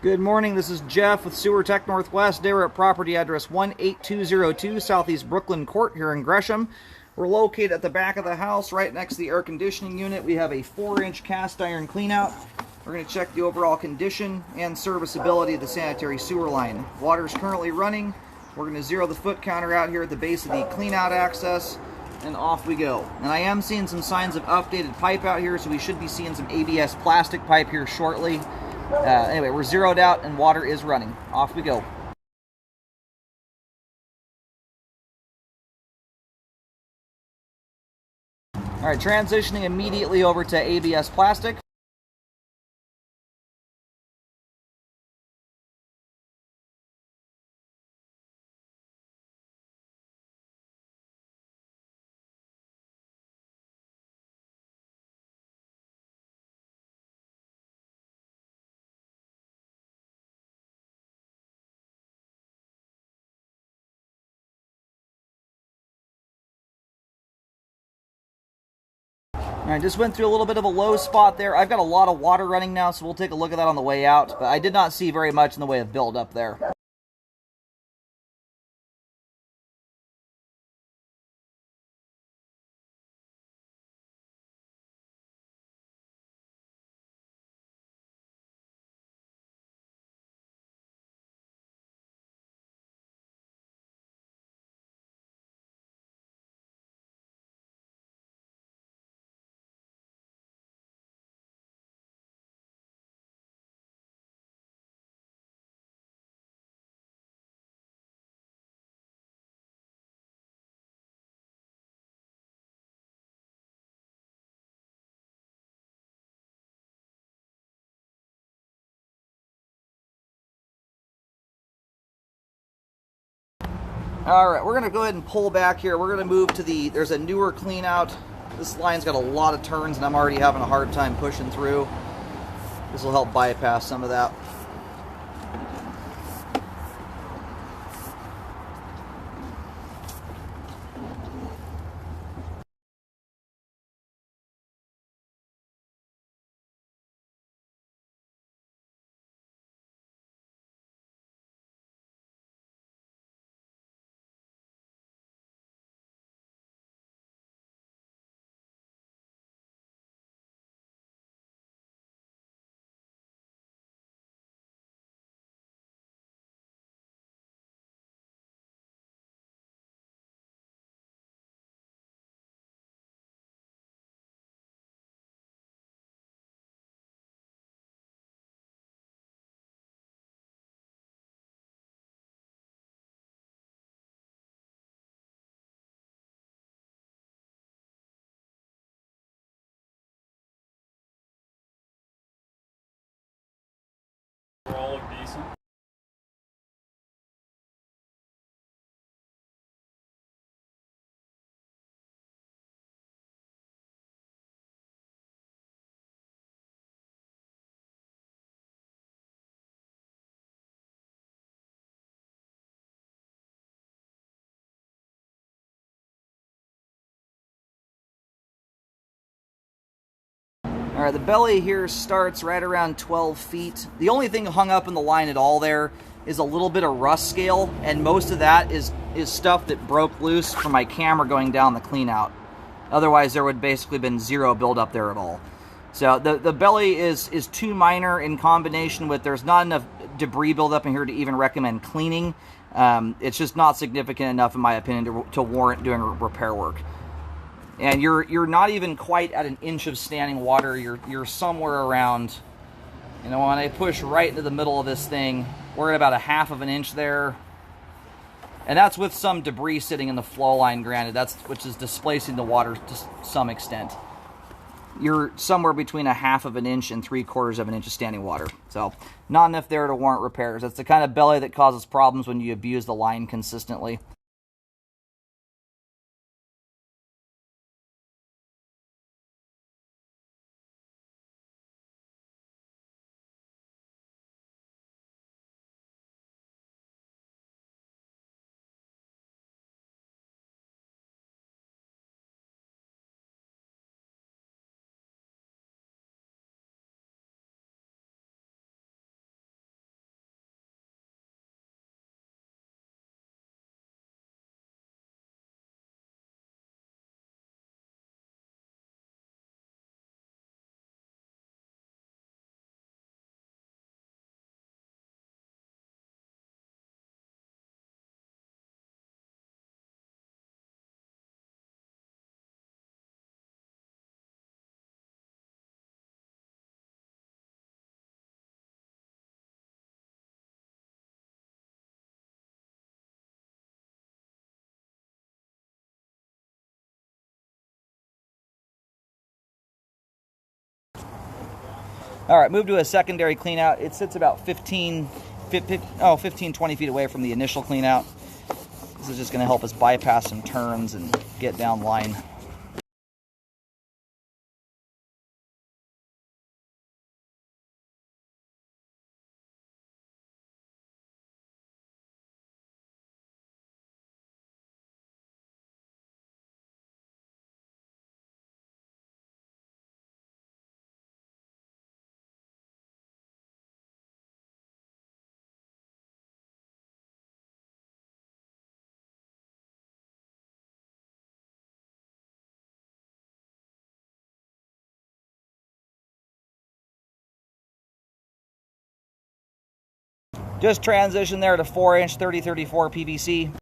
Good morning, this is Jeff with Sewer Tech Northwest. Today we're at property address 18202 Southeast Brooklyn Court here in Gresham. We're located at the back of the house, right next to the air conditioning unit. We have a 4-inch cast iron cleanout. We're going to check the overall condition and serviceability of the sanitary sewer line. Water is currently running. We're going to zero the foot counter out here at the base of the cleanout access, and off we go. And I am seeing some signs of updated pipe out here, so we should be seeing some ABS plastic pipe here shortly. Anyway, we're zeroed out and water is running. Off we go. All right, transitioning immediately over to ABS plastic. All right, just went through a little bit of a low spot there. I've got a lot of water running now, so we'll take a look at that on the way out. But I did not see very much in the way of buildup there. All right, we're gonna go ahead and pull back here. We're gonna move to there's a newer clean out. This line's got a lot of turns and I'm already having a hard time pushing through. This will help bypass some of that. All look decent. All right, the belly here starts right around 12 feet. The only thing hung up in the line at all there is a little bit of rust scale, and most of that is stuff that broke loose from my camera going down the clean out. Otherwise, there would basically been zero buildup there at all. So the belly is too minor in combination with there's not enough debris buildup in here to even recommend cleaning. It's just not significant enough, in my opinion, to warrant doing repair work. And you're not even quite at an inch of standing water. You're somewhere around, when I push right into the middle of this thing, we're at about a half of an inch there. And that's with some debris sitting in the flow line, granted, which is displacing the water to some extent. You're somewhere between a half of an inch and 3/4 of an inch of standing water. So not enough there to warrant repairs. That's the kind of belly that causes problems when you abuse the line consistently. All right, move to a secondary clean out. It sits about 15, 20 feet away from the initial clean out. This is just going to help us bypass some turns and get down line. Just transition there to 4-inch 3034 PVC.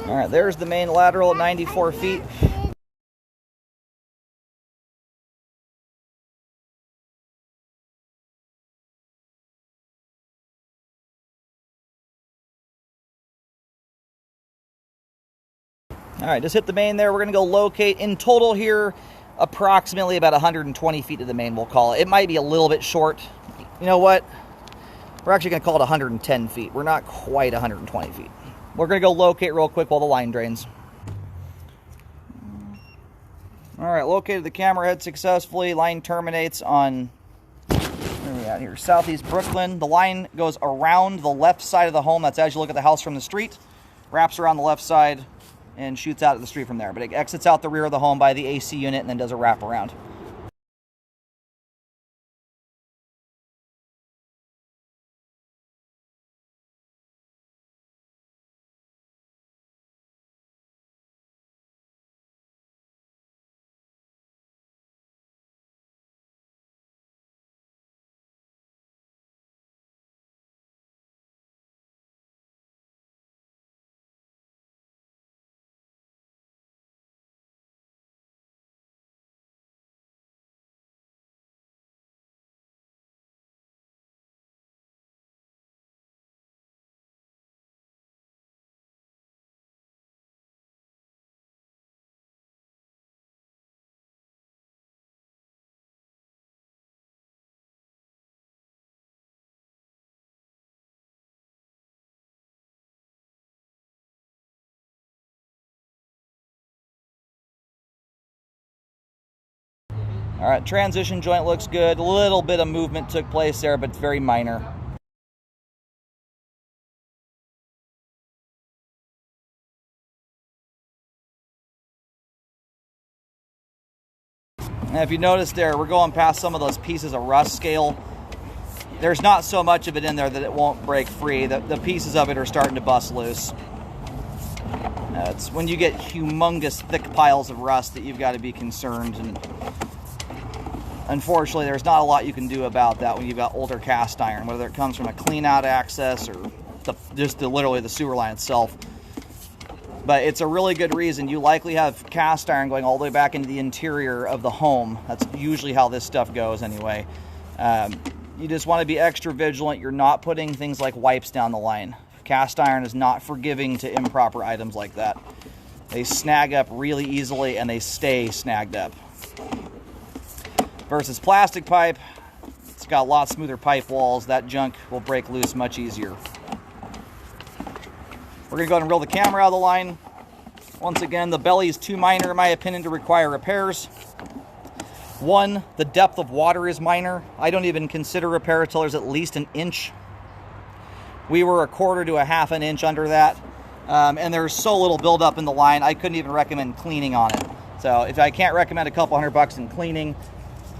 All right, there's the main lateral at 94 feet. All right, just hit the main there. We're going to go locate. In total here, approximately about 120 feet to the main, we'll call it. It might be a little bit short. You know what? We're actually going to call it 110 feet. We're not quite 120 feet. We're going to go locate real quick while the line drains. All right, located the camera head successfully. Line terminates on, where are we at here? Southeast Brooklyn. The line goes around the left side of the home. That's as you look at the house from the street. Wraps around the left side and shoots out at the street from there. But it exits out the rear of the home by the AC unit and then does a wrap around. All right, transition joint looks good. A little bit of movement took place there, but it's very minor. And if you notice there, we're going past some of those pieces of rust scale. There's not so much of it in there that it won't break free. The pieces of it are starting to bust loose. It's when you get humongous thick piles of rust that you've got to be concerned. And unfortunately, there's not a lot you can do about that when you've got older cast iron, whether it comes from a clean out access or literally the sewer line itself. But it's a really good reason. You likely have cast iron going all the way back into the interior of the home. That's usually how this stuff goes anyway. You just want to be extra vigilant. You're not putting things like wipes down the line. Cast iron is not forgiving to improper items like that. They snag up really easily and they stay snagged up. Versus plastic pipe, it's got a lot smoother pipe walls. That junk will break loose much easier. We're going to go ahead and reel the camera out of the line. Once again, the belly is too minor, in my opinion, to require repairs. One, the depth of water is minor. I don't even consider repair until there's at least an inch. We were 1/4 to 1/2 an inch under that. And there's so little buildup in the line, I couldn't even recommend cleaning on it. So if I can't recommend a couple $100 in cleaning,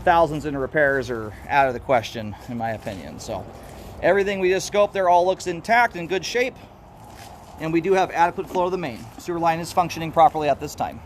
thousands in repairs are out of the question, in my opinion. So everything we just scoped there all looks intact, in good shape. And we do have adequate flow to the main. Sewer line is functioning properly at this time.